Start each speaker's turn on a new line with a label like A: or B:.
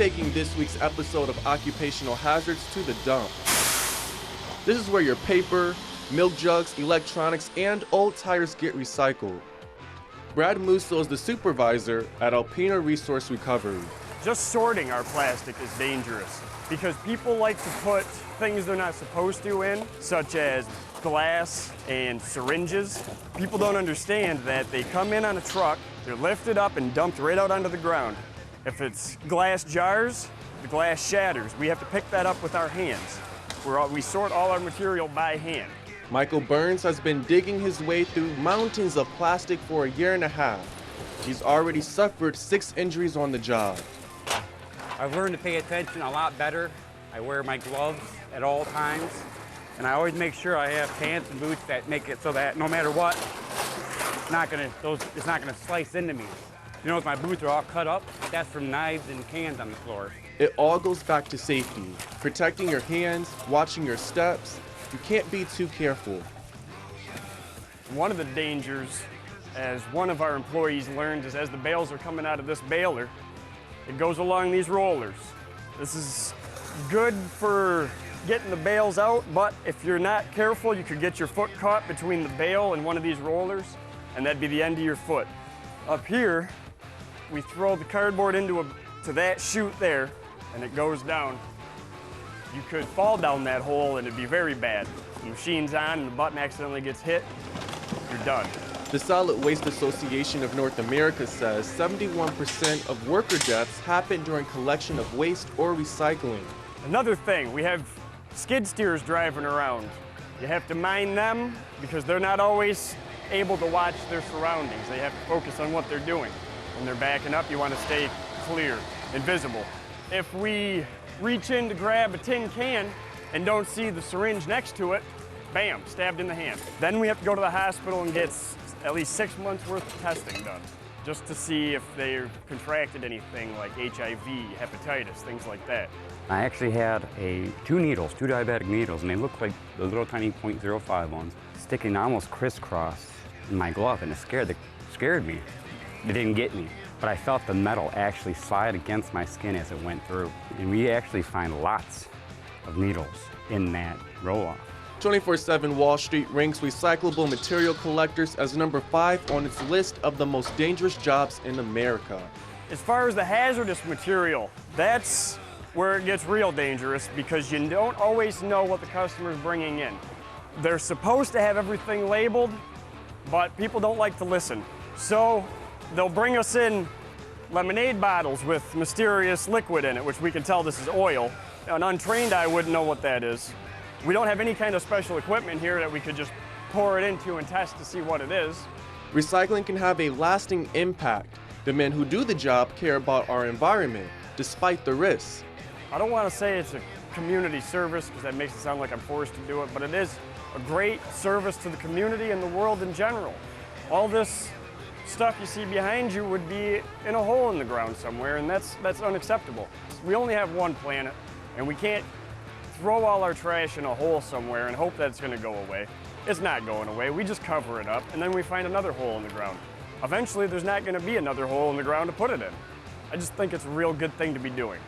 A: taking this week's episode of Occupational Hazards to the dump. This is where your paper, milk jugs, electronics, and old tires get recycled. Brad Musso is the supervisor at Alpina Resource Recovery.
B: Just sorting our plastic is dangerous because people like to put things they're not supposed to in, such as glass and syringes. People don't understand that they come in on a truck, they're lifted up and dumped right out onto the ground. If it's glass jars, the glass shatters. We have to pick that up with our hands. We sort all our material by hand.
A: Michael Burns has been digging his way through mountains of plastic for a year and a half. He's already suffered 6 injuries on the job.
C: I've learned to pay attention a lot better. I wear my gloves at all times, and I always make sure I have pants and boots that make it so that no matter what, it's not gonna slice into me. You know, if my boots are all cut up, that's from knives and cans on the floor.
A: It all goes back to safety, protecting your hands, watching your steps. You can't be too careful.
B: One of the dangers, as one of our employees learned, is as the bales are coming out of this baler, it goes along these rollers. This is good for getting the bales out, but if you're not careful, you could get your foot caught between the bale and one of these rollers, and that'd be the end of your foot. Up here, we throw the cardboard to that chute there, and it goes down. You could fall down that hole and it'd be very bad. The machine's on and the button accidentally gets hit, you're done.
A: The Solid Waste Association of North America says 71% of worker deaths happen during collection of waste or recycling.
B: Another thing, we have skid steers driving around. You have to mind them because they're not always able to watch their surroundings. They have to focus on what they're doing. When they're backing up, you want to stay clear, invisible. If we reach in to grab a tin can and don't see the syringe next to it, bam, stabbed in the hand. Then we have to go to the hospital and get at least 6 months worth of testing done, just to see if they've contracted anything like HIV, hepatitis, things like that.
C: I actually had two diabetic needles, and they looked like the little tiny .05 ones, sticking almost crisscross in my glove, and it scared me. It didn't get me, but I felt the metal actually slide against my skin as it went through. And we actually find lots of needles in that roll-off.
A: 24/7 Wall Street ranks recyclable material collectors as number 5 on its list of the most dangerous jobs in America.
B: As far as the hazardous material, that's where it gets real dangerous because you don't always know what the customer's bringing in. They're supposed to have everything labeled, but people don't like to listen. So they'll bring us in lemonade bottles with mysterious liquid in it, which we can tell this is oil. An untrained eye wouldn't know what that is. We don't have any kind of special equipment here that we could just pour it into and test to see what it is.
A: Recycling can have a lasting impact. The men who do the job care about our environment, despite the risks.
B: I don't want to say it's a community service because that makes it sound like I'm forced to do it, but it is a great service to the community and the world in general. All this stuff you see behind you would be in a hole in the ground somewhere, and that's unacceptable. We only have one planet, and we can't throw all our trash in a hole somewhere and hope that it's going to go away. It's not going away. We just cover it up, and then we find another hole in the ground. Eventually, there's not going to be another hole in the ground to put it in. I just think it's a real good thing to be doing.